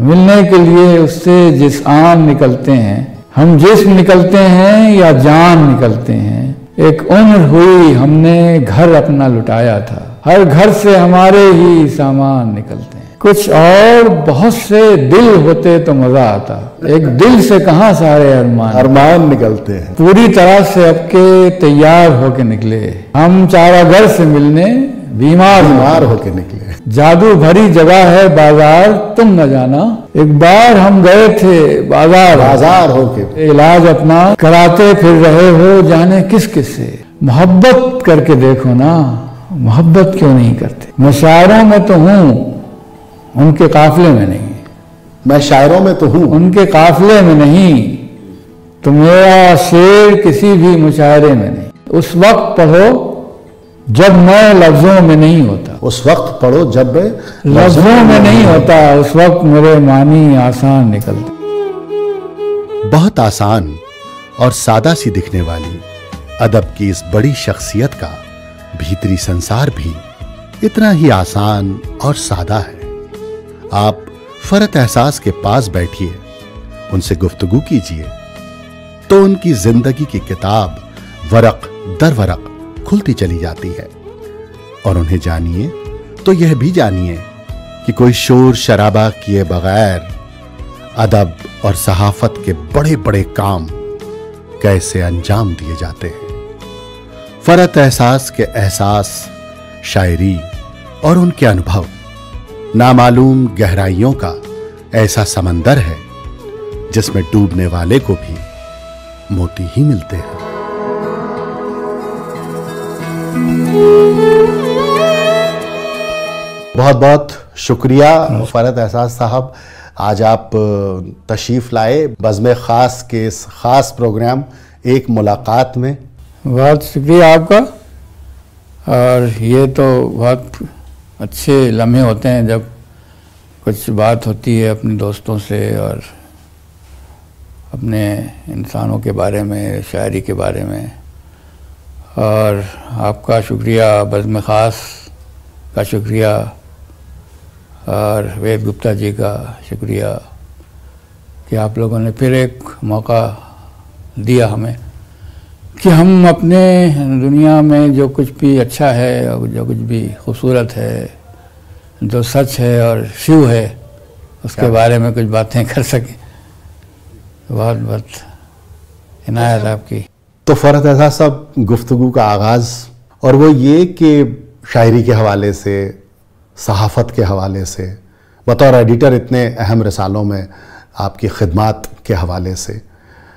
मिलने के लिए उससे जिस आन निकलते हैं, हम जिस्म निकलते हैं या जान निकलते हैं। एक उम्र हुई हमने घर अपना लुटाया था, हर घर से हमारे ही सामान निकलते हैं। कुछ और बहुत से दिल होते तो मजा आता, एक दिल से कहाँ सारे अरमान निकलते हैं। पूरी तरह से अब के तैयार होके निकले हम, चारागर से मिलने बीमार होके निकले। जादू भरी जगह है बाजार, तुम न जाना। एक बार हम गए थे बाजार होके, इलाज अपना कराते फिर रहे हो जाने किस किस से। मोहब्बत करके देखो ना, मोहब्बत क्यों नहीं करते। मैं शायरों में तो हूँ, उनके काफिले में नहीं। मैं शायरों में तो हूँ, उनके काफिले में नहीं। तो मेरा शेर किसी भी मुशायरे में नहीं। उस वक्त पढ़ो जब मैं लफ्जों में नहीं होता, उस वक्त पढ़ो जब मैं लफ्जों में नहीं होता, उस वक्त मेरे मानी आसान निकलते। बहुत आसान और सादा सी दिखने वाली अदब की इस बड़ी शख्सियत का भीतरी संसार भी इतना ही आसान और सादा है। आप फरत एहसास के पास बैठिए, उनसे गुफ्तगू कीजिए तो उनकी जिंदगी की किताब वरक दर वरक खुलती चली जाती है। और उन्हें जानिए तो यह भी जानिए कि कोई शोर शराबा किए बगैर अदब और सहाफत के बड़े बड़े काम कैसे अंजाम दिए जाते हैं। फरत एहसास के एहसास, शायरी और उनके अनुभव नामालूम गहराइयों का ऐसा समंदर है जिसमें डूबने वाले को भी मोती ही मिलते हैं। बहुत बहुत शुक्रिया फरत एहसास साहब, आज आप तशरीफ लाए बज़्म खास के इस खास प्रोग्राम एक मुलाकात में। बहुत शुक्रिया आपका। और ये तो बहुत अच्छे लम्हे होते हैं जब कुछ बात होती है अपने दोस्तों से और अपने इंसानों के बारे में, शायरी के बारे में। और आपका शुक्रिया, बज़्म खास का शुक्रिया और वेद गुप्ता जी का शुक्रिया कि आप लोगों ने फिर एक मौका दिया हमें कि हम अपने दुनिया में जो कुछ भी अच्छा है और जो कुछ भी खूबसूरत है, जो सच है और शिव है, उसके बारे में कुछ बातें कर सकें। बहुत बहुत इनायत आपकी। तो फरत एहसास साहब, गुफ्तगू का आगाज़ और वो ये कि शायरी के हवाले से, सहाफ़त के हवाले से, बतौर एडिटर इतने अहम रिसालों में आपकी खिदमात के हवाले से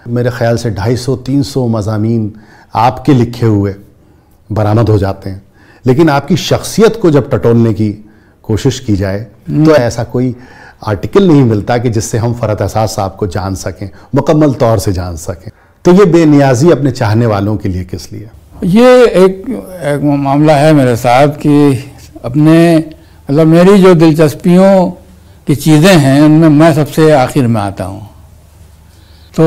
मेरे ख़्याल से 250-300 मज़ामीन आपके लिखे हुए बरामद हो जाते हैं। लेकिन आपकी शख्सियत को जब टटोलने की कोशिश की जाए तो ऐसा कोई आर्टिकल नहीं मिलता कि जिससे हम फरत एहसास साहब को जान सकें, मुकम्मल तौर से जान सकें। तो ये बेनियाजी अपने चाहने वालों के लिए किस लिए? ये एक मामला है मेरे साथ कि अपने मतलब मेरी जो दिलचस्पियों की चीज़ें हैं उनमें मैं सबसे आखिर में आता हूँ। तो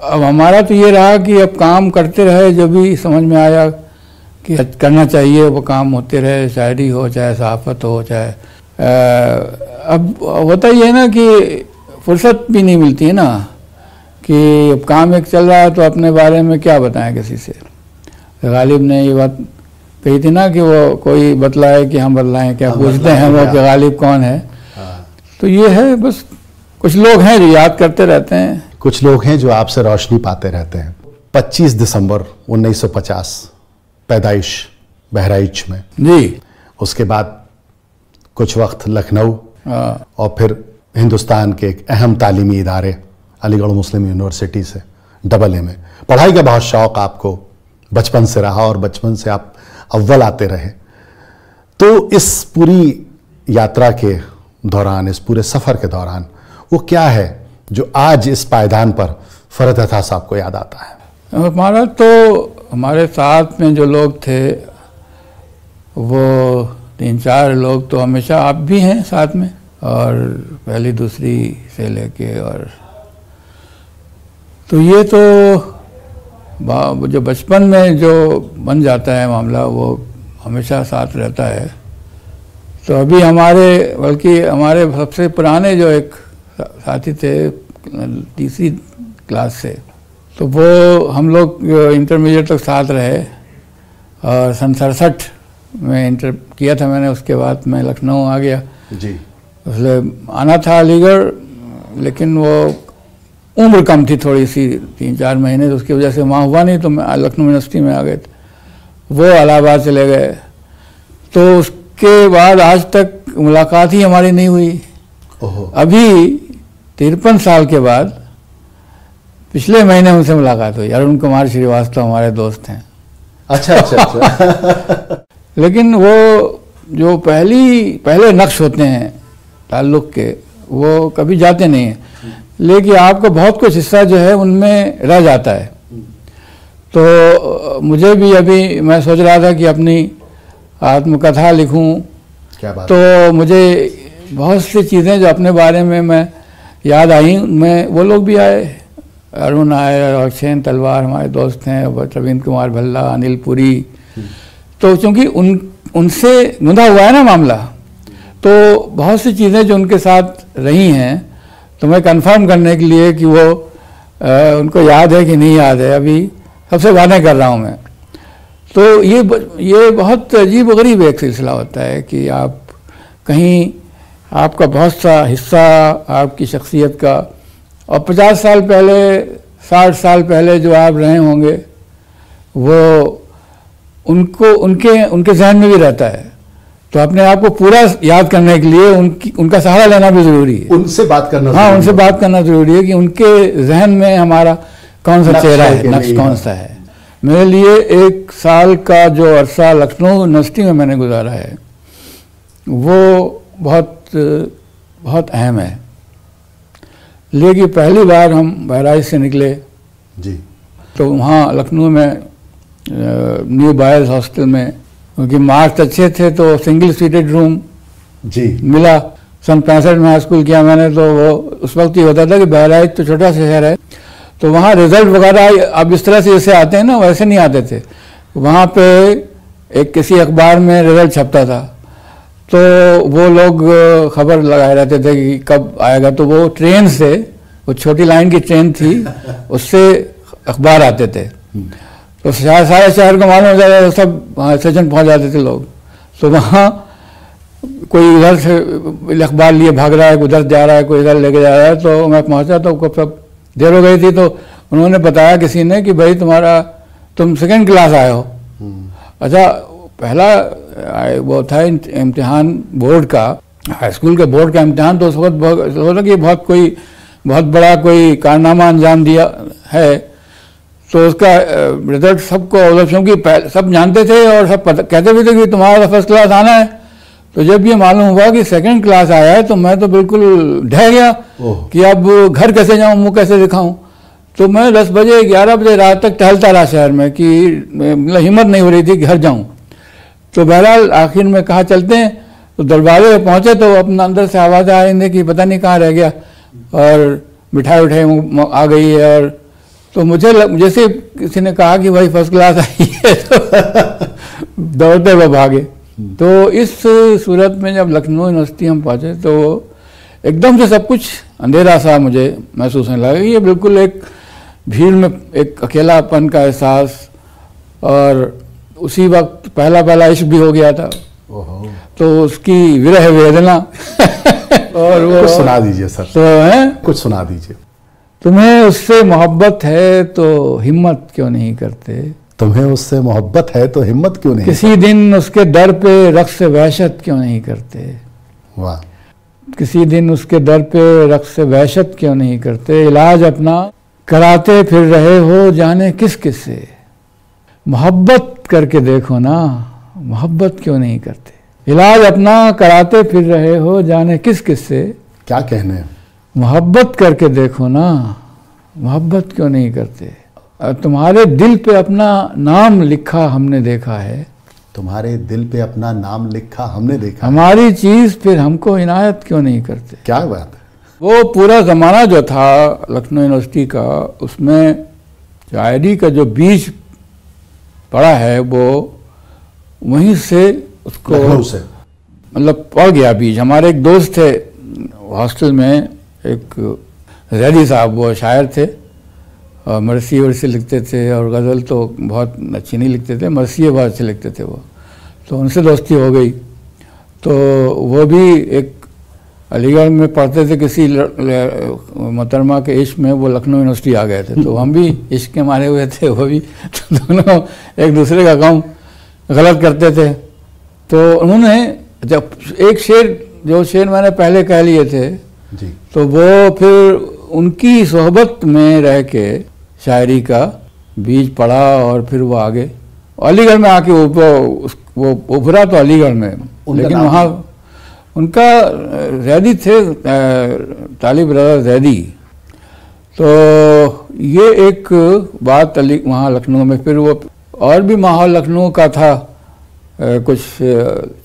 अब हमारा तो ये रहा कि अब काम करते रहे, जो भी समझ में आया कि करना चाहिए वो काम होते रहे, शायरी हो चाहे सहाफ़त हो चाहे अब होता ही है ना कि फुर्सत भी नहीं मिलती है ना कि अब काम एक चल रहा है तो अपने बारे में क्या बताएं किसी से। गालिब ने ये बात कही थी ना कि वो कोई बतलाए कि हम बतलाएं क्या, पूछते हैं वो कि गालिब कौन है। तो ये है, बस कुछ लोग हैं जो याद करते रहते हैं, कुछ लोग हैं जो आपसे रोशनी पाते रहते हैं। 25 दिसंबर 1950 पैदाइश बहराइच में जी। उसके बाद कुछ वक्त लखनऊ और फिर हिंदुस्तान के एक अहम तालीमी इदारे अलीगढ़ मुस्लिम यूनिवर्सिटी से AA में पढ़ाई का बहुत शौक़ आपको बचपन से रहा और बचपन से आप अव्वल आते रहे। तो इस पूरी यात्रा के दौरान, इस पूरे सफ़र के दौरान वो क्या है जो आज इस पायदान पर फरत एहसास साहब को याद आता है? हमारा तो हमारे साथ में जो लोग थे वो 3-4 लोग तो हमेशा आप भी हैं साथ में, और पहली दूसरी से लेके, और तो ये तो जो बचपन में जो बन जाता है मामला वो हमेशा साथ रहता है। तो अभी बल्कि हमारे सबसे पुराने जो एक साथी थे तीसरी क्लास से, तो वो हम लोग इंटरमीडिएट तक साथ रहे और सन 67 में इंटर किया था मैंने। उसके बाद मैं लखनऊ आ गया जी। इसलिए आना था अलीगढ़, लेकिन वो उम्र कम थी थोड़ी सी, 3-4 महीने, तो उसकी वजह से वहाँ हुआ नहीं, तो मैं लखनऊ यूनिवर्सिटी में आ गए थे। वो इलाहाबाद चले गए, तो उसके बाद आज तक मुलाकात ही हमारी नहीं हुई। अभी 53 साल के बाद पिछले महीने उनसे मुलाकात हुई। अरुण कुमार श्रीवास्तव हमारे दोस्त हैं। अच्छा अच्छा अच्छा। लेकिन वो जो पहले नक्श होते हैं ताल्लुक़ के, वो कभी जाते नहीं हैं, लेकिन आपका बहुत कुछ हिस्सा जो है उनमें रह जाता है। तो मुझे भी अभी मैं सोच रहा था कि अपनी आत्मकथा लिखूं, क्या बात। तो मुझे बहुत सी चीज़ें जो अपने बारे में मैं याद आई, उनमें वो लोग भी आए, अरुण आए और अक्षयन तलवार हमारे दोस्त हैं, रविंद्र कुमार भल्ला, अनिल पुरी। तो चूँकि उनसे गुंधा हुआ है ना मामला, तो बहुत सी चीज़ें जो उनके साथ रही हैं, तो मैं कंफर्म करने के लिए कि वो उनको याद है कि नहीं याद है, अभी सबसे बातें कर रहा हूँ मैं। तो ये बहुत अजीब गरीब एक सिलसिला होता है कि आप कहीं आपका बहुत सा हिस्सा आपकी शख्सियत का, और 50 साल पहले 60 साल पहले जो आप रहे होंगे, वो उनके जहन में भी रहता है। तो अपने आप को पूरा याद करने के लिए उनका सहारा लेना भी ज़रूरी है। उनसे बात करना, हाँ, उनसे बात करना ज़रूरी है कि उनके जहन में हमारा कौन सा चेहरा है, नक्श कौन सा है। मेरे लिए 1 साल का जो अरसा लखनऊ यूनिवर्सिटी में मैंने गुजारा है, वो बहुत अहम है। लेकिन पहली बार हम बहराइच से निकले जी, तो वहाँ लखनऊ में न्यू बॉयज़ हॉस्टल में, क्योंकि मार्क्स अच्छे थे तो सिंगल सीटेड रूम जी मिला। सन 65 में हाई स्कूल किया मैंने, तो वो उस वक्त ये होता था कि बहराइच तो छोटा शहर है, तो वहाँ रिजल्ट वगैरह अब इस तरह से जैसे आते हैं ना, वैसे नहीं आते थे। वहाँ पे एक किसी अखबार में रिजल्ट छपता था, तो वो लोग खबर लगाए रहते थे कि कब आएगा। तो वो ट्रेन से, वो छोटी लाइन की ट्रेन थी, उससे अखबार आते थे, तो सारे शहर को मालूम हो जाता था, सब वहाँ स्टेशन पहुँच जाते थे लोग। तो वहाँ कोई इधर से अखबार लिए भाग रहा है, उधर जा रहा है, कोई इधर लेके जा रहा है। तो मैं पहुँचा तो कब सब देर हो गई थी, तो उन्होंने बताया किसी ने कि भाई तुम सेकंड क्लास आए हो। अच्छा, पहला वो था इम्तिहान बोर्ड का, हाई स्कूल के बोर्ड का इम्तिहान, तो उस वक्त सोचा कि बहुत बड़ा कोई कारनामा अंजाम दिया है। तो उसका रिजल्ट सबको, क्योंकि सब जानते थे और सब कहते भी थे कि तुम्हारा फर्स्ट क्लास आना है। तो जब ये मालूम हुआ कि सेकंड क्लास आया है, तो मैं तो बिल्कुल ढह गया कि अब घर कैसे जाऊँ, मुँह कैसे दिखाऊँ। तो मैं 10 बजे 11 बजे रात तक टहलता रहा शहर में, कि मतलब हिम्मत नहीं हो रही थी कि घर जाऊँ। तो बहरहाल आखिर में कहा चलते हैं, तो दरवाजे पे पहुँचे तो अपना अंदर से आवाज़ आ रही थी कि पता नहीं कहाँ रह गया, और मिठाई आ गई है। और तो मुझे जैसे किसी ने कहा कि भाई फर्स्ट क्लास आई है, तो दौड़ते हुए भागे। तो इस सूरत में जब लखनऊ यूनिवर्सिटी हम पहुँचे, तो एकदम से सब कुछ अंधेरा सा मुझे महसूस होने लगा। ये बिल्कुल एक भीड़ में एक अकेलापन का एहसास, और उसी वक्त पहला इश्क भी हो गया था, तो उसकी विरह वेदना। और वो कुछ सुना दीजिए सर। तो है, कुछ सुना दीजिए। तुम्हें उससे मोहब्बत है तो हिम्मत क्यों नहीं करते, तुम्हें उससे मोहब्बत है तो हिम्मत क्यों नहीं, किसी दिन उसके दर पे रक्स वहशत क्यों नहीं करते। वाह। किसी दिन उसके दर पे रक्स वहशत क्यों नहीं करते, इलाज अपना कराते फिर रहे हो जाने किस किस से। मोहब्बत करके देखो ना, मोहब्बत क्यों नहीं करते, इलाज अपना कराते फिर रहे हो जाने किस किस से। क्या कहने, मोहब्बत करके देखो ना, मोहब्बत क्यों नहीं करते। तुम्हारे दिल पे अपना नाम लिखा हमने देखा है, तुम्हारे दिल पे अपना नाम लिखा हमने देखा, हमारी चीज फिर हमको इनायत क्यों नहीं करते। क्या बात है। वो पूरा ज़माना जो था लखनऊ यूनिवर्सिटी का, उसमें शायरी का जो बीज पड़ा है, वो वहीं से उसको मतलब पड़ गया बीज। हमारे एक दोस्त थे हॉस्टल में, एक जैदी साहब, वो शायर थे और मरसी वर्सी लिखते थे और गज़ल तो बहुत अच्छी नहीं लिखते थे, मरसिए बहुत अच्छे लिखते थे वो। तो उनसे दोस्ती हो गई। तो वो भी एक अलीगढ़ में पढ़ते थे, किसी मोहतरमा के इश्क में वो लखनऊ यूनिवर्सिटी आ गए थे। तो हम भी इश्क के मारे हुए थे, वो भी। तो दोनों एक दूसरे का काम गलत करते थे। तो उन्होंने जब एक शेर, जो शेर मैंने पहले कह लिए थे जी, तो वो फिर उनकी सोहबत में रह के शायरी का बीज पड़ा और फिर वो आगे अलीगढ़ में आके वो उभरा तो अलीगढ़ में, लेकिन वहाँ उनका जैदी थे, तालिब रज़ा जैदी। तो ये एक बात वहाँ लखनऊ में, फिर वो और भी माहौल लखनऊ का था, कुछ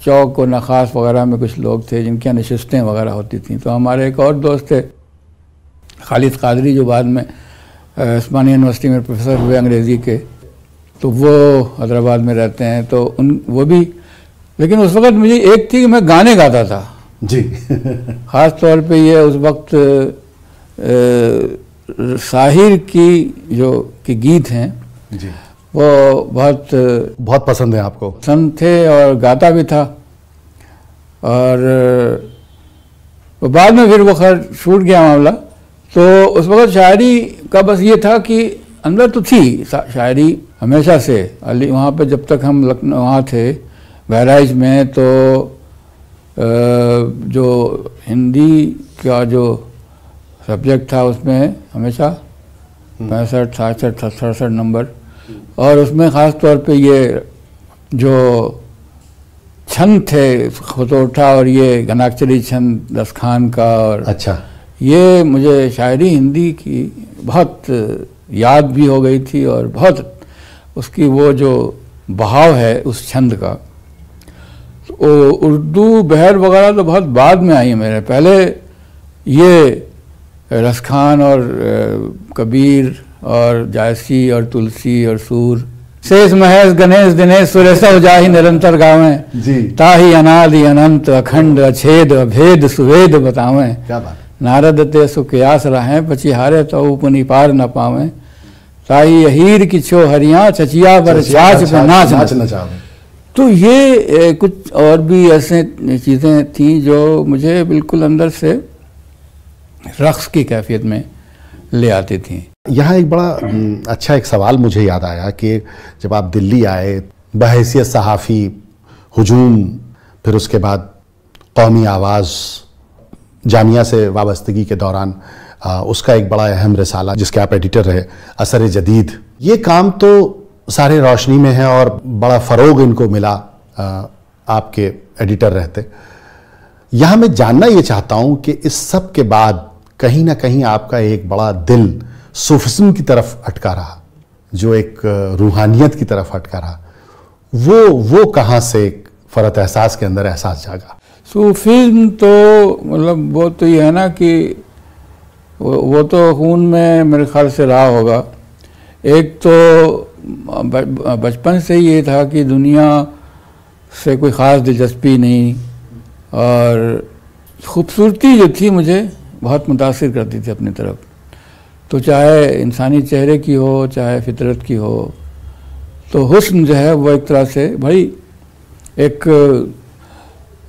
चौक और नखास वगैरह में कुछ लोग थे जिनकी नशिस्तें वगैरह होती थी। तो हमारे एक और दोस्त थे खालिद कादरी, जो बाद में उस्मानिया यूनिवर्सिटी में प्रोफेसर हुए अंग्रेज़ी के, तो वो हैदराबाद में रहते हैं। तो वो भी, लेकिन उस वक़्त मुझे एक थी कि मैं गाने गाता था जी। ख़ास तौर पे ये उस वक्त साहिर की गीत हैं जी, वो बहुत पसंद है आपको? पसंद थे और गाता भी था। और बाद में फिर वो खैर छूट गया मामला। तो उस वक़्त शायरी का बस ये था कि अंदर तो थी शायरी हमेशा से। वहाँ पे जब तक हम लखनऊ वहाँ थे बहराइच में, तो जो हिंदी का जो सब्जेक्ट था उसमें हमेशा 65, 66, 67 नंबर। और उसमें ख़ास तौर पे ये जो छंद थे, खतोठा और ये घनाक्षरी छंद दस्तखान का, और अच्छा, ये मुझे शायरी हिंदी की बहुत याद भी हो गई थी और बहुत उसकी वो जो बहाव है उस छंद का। तो उर्दू बहर वगैरह तो बहुत बाद में आई मेरे। पहले ये रसखान और कबीर और जायसी और तुलसी और सूर शेष महेश गणेश दिनेश सुरेशव जाहि निरंतर गावें जी, ताहि अनादि अनंत अखंड अछेद अभेद सुवेद बतावें। क्या बात। नारद ते सुकयास रहें पचिहारे तो उपनि पार न पावें, ताहि हीर की छो हरियाँ चचिया पर छाछ पे नाच नचावें। तो ये कुछ और भी ऐसे चीज़ें थी जो मुझे बिल्कुल अंदर से रक्स की कैफियत में ले आती थी। यहाँ एक बड़ा अच्छा एक सवाल मुझे याद आया कि जब आप दिल्ली आए बहैसियत सहाफ़ी, हुजूम, फिर उसके बाद कौमी आवाज़, जामिया से वाबस्तगी के दौरान उसका एक बड़ा अहम रिसाला जिसके आप एडिटर रहे, असर जदीद, ये काम तो सारे रोशनी में है और बड़ा फ़रोग इनको मिला आपके एडिटर रहते। यहाँ मैं जानना ये चाहता हूँ कि इस सब के बाद कहीं ना कहीं आपका एक बड़ा दिल सूफिज्म की तरफ अटका रहा, जो एक रूहानियत की तरफ अटका रहा, वो कहाँ से फ़रत एहसास के अंदर एहसास जागा? सूफिज्म तो मतलब वो तो ये है ना कि वो तो खून में मेरे ख्याल से रहा होगा। एक तो बचपन से ये था कि दुनिया से कोई ख़ास दिलचस्पी नहीं, और खूबसूरती जो थी मुझे बहुत मुतासिर करती थी अपनी तरफ। तो चाहे इंसानी चेहरे की हो, चाहे फितरत की हो, तो हुस्न जो है वो एक तरह से भाई एक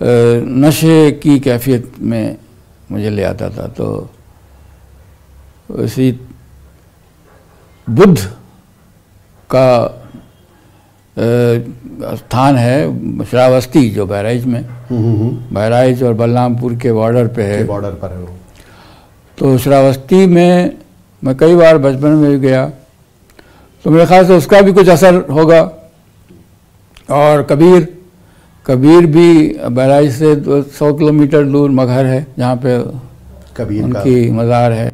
नशे की कैफियत में मुझे ले आता था। तो इसी बुद्ध का स्थान है श्रावस्ती, जो बहराइच में, बहराइच और बलरामपुर के बॉर्डर पे है, बॉर्डर पर है वो। तो श्रावस्ती में मैं कई बार बचपन में भी गया, तो मेरे ख्याल से उसका भी कुछ असर होगा। और कबीर भी बहराइच से 100 किलोमीटर दूर मगहर है जहाँ पे कबीर उनकी मज़ार है।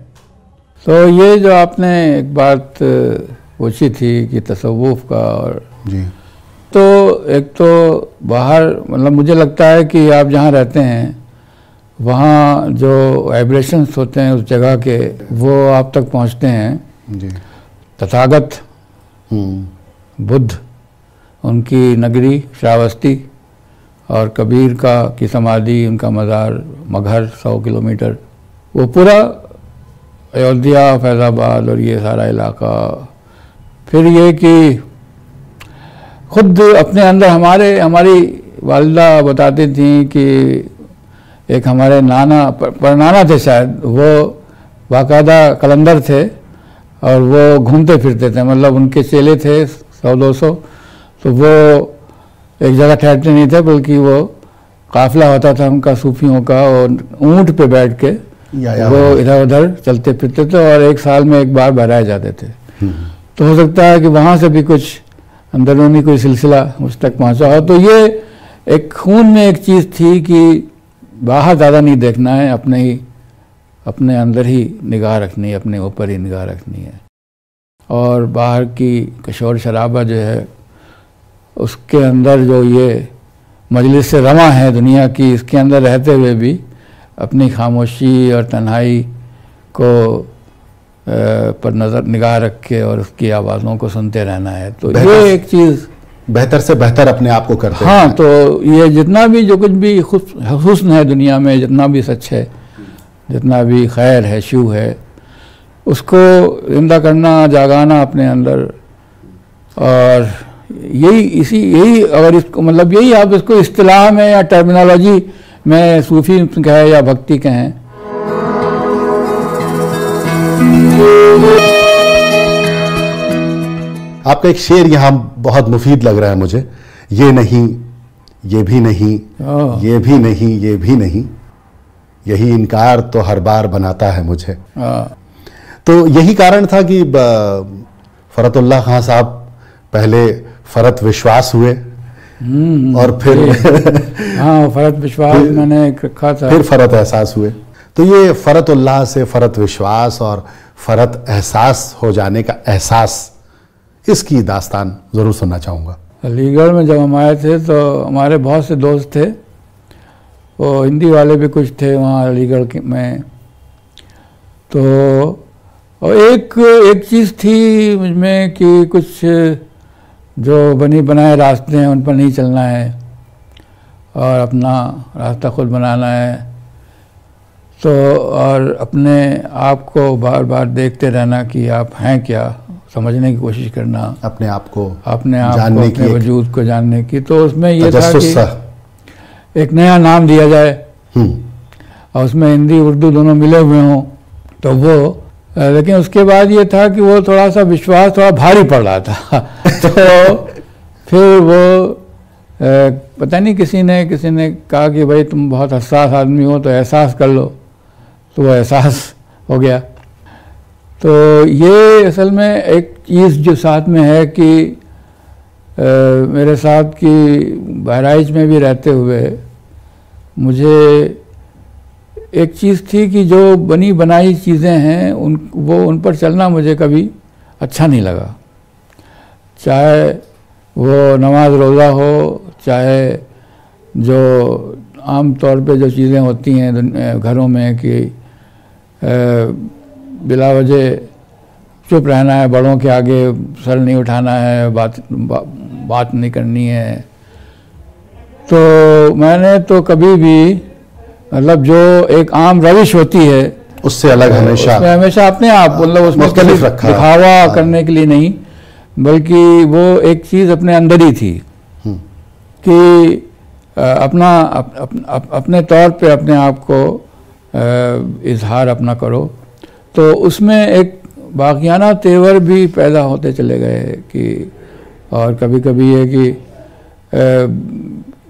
तो ये जो आपने एक बात पूछी थी कि तसव्वुफ़ का, और जी, तो एक तो बाहर मतलब मुझे लगता है कि आप जहाँ रहते हैं वहाँ जो वाइब्रेशंस होते हैं उस जगह के, वो आप तक पहुँचते हैं। जी, तथागत बुद्ध, उनकी नगरी श्रावस्ती, और कबीर की समाधि, उनका मज़ार मगहर 100 किलोमीटर, वो पूरा अयोध्या, फैज़ाबाद और ये सारा इलाका। फिर ये कि खुद अपने अंदर हमारी वालिदा बताती थी कि एक हमारे नाना परनाना थे शायद, वो बाकायदा कलंदर थे और वो घूमते फिरते थे, मतलब उनके चेले थे 100-200, तो वो एक जगह ठहरते नहीं थे, बल्कि वो काफिला होता था उनका सूफियों का, और ऊंट पे बैठ के वो इधर उधर चलते फिरते थे और एक साल में एक बार बहराए जाते थे। तो हो सकता है कि वहाँ से भी कुछ अंदरूनी कोई सिलसिला मुझ तक पहुँचा हो। तो ये एक खून में एक चीज़ थी कि बाहर ज़्यादा नहीं देखना है, अपने अंदर ही निगाह रखनी है, अपने ऊपर ही निगाह रखनी है। और बाहर की शोर शराबा जो है, उसके अंदर जो ये मजलिस से रमा है दुनिया की, इसके अंदर रहते हुए भी अपनी खामोशी और तन्हाई को पर नज़र निगाह रख के और उसकी आवाज़ों को सुनते रहना है। तो ये एक चीज़ बेहतर से बेहतर अपने आप को करते हैं। हाँ, तो ये जितना भी जो कुछ भी हुस्न है दुनिया में, जितना भी सच है, जितना भी खैर है, शू है, उसको जिंदा करना, जागाना अपने अंदर। और यही अगर इसको मतलब यही आप इसको इस्तिलाह में या टर्मिनोलॉजी में सूफी कहें या भक्ति कहें। आपका एक शेर यहाँ बहुत मुफीद लग रहा है मुझे, ये नहीं, ये भी नहीं, ये भी नहीं, ये भी नहीं, यही इनकार तो हर बार बनाता है मुझे। तो यही कारण था कि फरतुल्लाह खां साहब पहले फरत विश्वास हुए और फिर हाँ, फरत विश्वास मैंने रखा था, फिर फरत एहसास हुए। तो ये फरतुल्लाह से फरत विश्वास और फरत एहसास हो जाने का एहसास, इसकी दास्तान ज़रूर सुनना चाहूँगा। अलीगढ़ में जब हम आए थे तो हमारे बहुत से दोस्त थे, वो हिंदी वाले भी कुछ थे वहाँ अलीगढ़ में। तो और एक चीज़ थी मुझमें कि कुछ जो बनी बनाए रास्ते हैं उन पर नहीं चलना है और अपना रास्ता खुद बनाना है। तो और अपने आप को बार बार देखते रहना कि आप हैं क्या, समझने की कोशिश करना, अपने आप को अपने वजूद को जानने की। तो उसमें ये था कि एक नया नाम दिया जाए और उसमें हिंदी उर्दू दोनों मिले हुए हों, तो वो, लेकिन उसके बाद ये था कि वो थोड़ा सा विश्वास थोड़ा भारी पड़ रहा था। तो फिर वो पता नहीं किसी ने कहा कि भाई तुम बहुत हसास आदमी हो तो एहसास कर लो, तो वो एहसास हो गया। तो ये असल में एक चीज़ जो साथ में है कि मेरे साथ कि बहराइच में भी रहते हुए मुझे एक चीज़ थी कि जो बनी बनाई चीज़ें हैं उन पर चलना मुझे कभी अच्छा नहीं लगा। चाहे वो नमाज रोज़ा हो, चाहे जो आम तौर पे जो चीज़ें होती हैं घरों में कि बिला वजह चुप रहना है, बड़ों के आगे सर नहीं उठाना है, बात नहीं करनी है। तो मैंने तो कभी भी मतलब जो एक आम रविश होती है उससे अलग हमेशा अपने आप मतलब उसमें दिखावा करने के लिए नहीं, बल्कि वो एक चीज़ अपने अंदर ही थी कि अपने तौर पे अपने आप को इजहार अपना करो। तो उसमें एक बाक़ियाना तेवर भी पैदा होते चले गए कि, और कभी कभी ये कि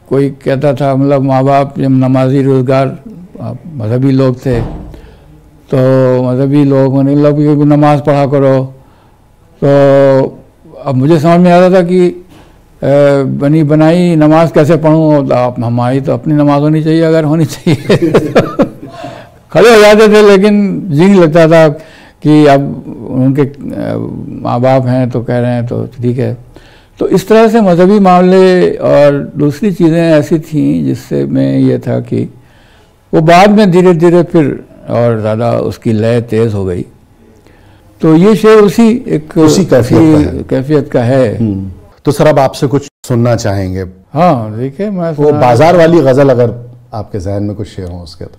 कोई कहता था, मतलब माँ बाप जब नमाजी रोज़गार मजहबी लोग थे तो मजहबी लोग होने लगे नमाज़ पढ़ा करो। तो अब मुझे समझ में आ रहा था कि बनी बनाई नमाज कैसे पढ़ूँ, आप हमारी तो अपनी नमाज होनी चाहिए, अगर होनी चाहिए। खड़े हो जाते थे, लेकिन जी नहीं लगता था कि अब उनके माँ बाप हैं तो कह रहे हैं तो ठीक है। तो इस तरह से मजहबी मामले और दूसरी चीज़ें ऐसी थीं जिससे मैं ये था कि वो बाद में धीरे धीरे फिर और ज़्यादा उसकी लय तेज़ हो गई। तो ये शेर उसी कैफियत का है। तो सर अब आपसे कुछ सुनना चाहेंगे। हाँ देखिए, मैं वो बाजार वाली गजल अगर आपके जहन में कुछ शेर हो उसके तो।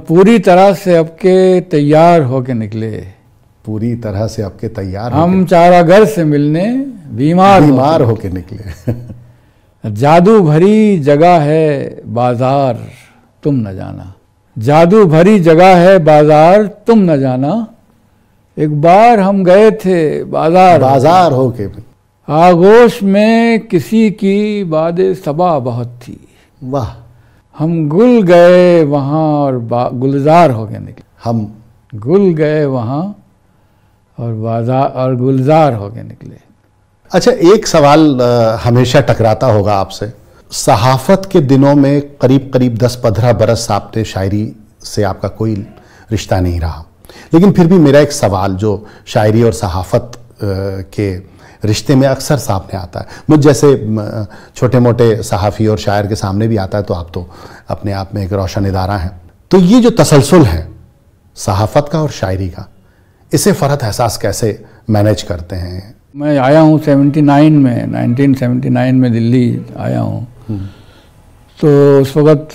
पूरी तरह से आपके तैयार होके निकले, पूरी तरह से आपके तैयार हम चारागर से मिलने बीमार होके निकले। जादू भरी जगह है बाजार तुम न जाना, जादू भरी जगह है बाजार तुम न जाना, एक बार हम गए थे बाजार होके, आगोश में किसी की बादे सबा बहुत थी, वाह, हम गुल गए वहाँ और गुलजार हो गए निकले, हम गुल गए वहाँ और बाजार और गुलजार हो गए निकले। अच्छा, एक सवाल हमेशा टकराता होगा आपसे, सहाफत के दिनों में करीब करीब 10-15 बरस आपने शायरी से आपका कोई रिश्ता नहीं रहा, लेकिन फिर भी मेरा एक सवाल जो शायरी और सहाफत के रिश्ते में अक्सर सामने आता है, मुझ जैसे छोटे मोटे सहाफ़ी और शायर के सामने भी आता है, तो आप तो अपने आप में एक रोशन इदारा हैं। तो ये जो तसलसल है सहाफत का और शायरी का, इसे फ़रहत एहसास कैसे मैनेज करते हैं? मैं आया हूँ 1979 में दिल्ली आया हूँ, तो उस वक़्त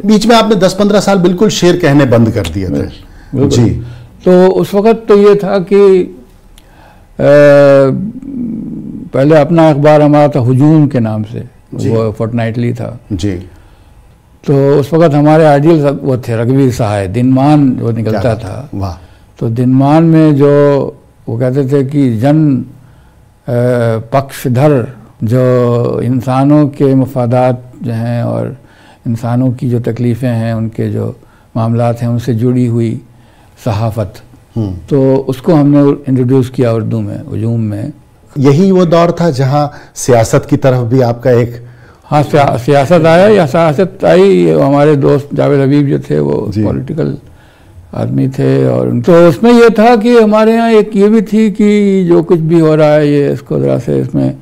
बीच में आपने 10-15 साल बिल्कुल शेर कहने बंद कर दिए थे जी। तो उस वक़्त तो ये था कि पहले अपना अखबार हमारा था हुजूम के नाम से, वो फोर्टनाइटली था जी। तो उस वक़्त हमारे आइडियल वो थे रघुवीर सहाय, दिनमान जो निकलता था, वाह। तो दिनमान में जो वो कहते थे कि जन पक्षधर, जो इंसानों के मफादात जो हैं और इंसानों की जो तकलीफ़ें हैं, उनके जो मामलात हैं, उनसे जुड़ी हुई सहाफ़त, तो उसको हमने इंट्रोड्यूस किया उर्दू में, हुजूम में। यही वो दौर था जहाँ सियासत की तरफ भी आपका एक, हाँ, सियासत आया या सियासत आई। हमारे दोस्त जावेद हबीब जो थे वो पॉलिटिकल आदमी थे, और तो उसमें ये था कि हमारे यहाँ एक ये भी थी कि जो कुछ भी हो रहा है ये इसको ज़रा से इसमें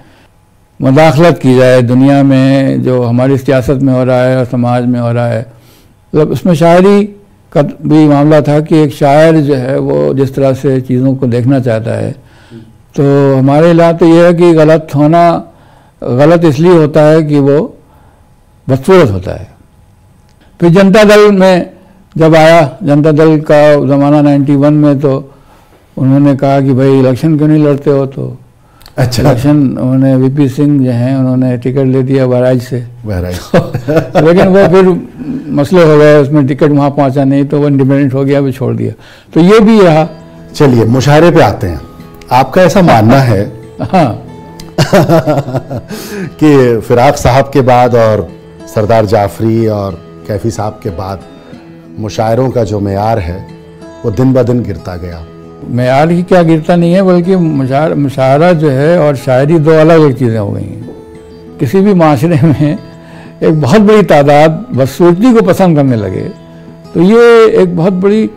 मुदाखलत की जाए, दुनिया में जो हमारी सियासत में हो रहा है और समाज में हो रहा है। मतलब उसमें शायरी का भी मामला था कि एक शायर जो है वो जिस तरह से चीज़ों को देखना चाहता है, तो हमारे लिए तो ये है कि गलत होना गलत इसलिए होता है कि वो बदसूरत होता है। फिर जनता दल में जब आया, जनता दल का ज़माना 91 में, तो उन्होंने कहा कि भाई इलेक्शन क्यों नहीं लड़ते हो, तो अच्छा, इलेक्शन उन्होंने वीपी सिंह जो हैं उन्होंने टिकट ले दिया बहराइच से लेकिन वो फिर मसले हो गए, उसमें टिकट वहाँ पहुँचा नहीं, तो वो इंडिपेंडेंट हो गया, वो छोड़ दिया। तो ये भी रहा। चलिए मुशायरे पे आते हैं। आपका ऐसा मानना है हाँ कि फिराक साहब के बाद और सरदार जाफरी और कैफी साहब के बाद मुशायरों का जो मेयार है वो दिन ब दिन गिरता गया। मेयार ही क्या गिरता नहीं है, बल्कि मुशायरा जो है और शायरी दो अलग अलग चीज़ें हो गई हैं। किसी भी माशरे में एक बहुत बड़ी तादाद बदसूरती को पसंद करने लगे, तो ये एक बहुत बड़ी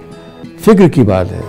फिक्र की बात है।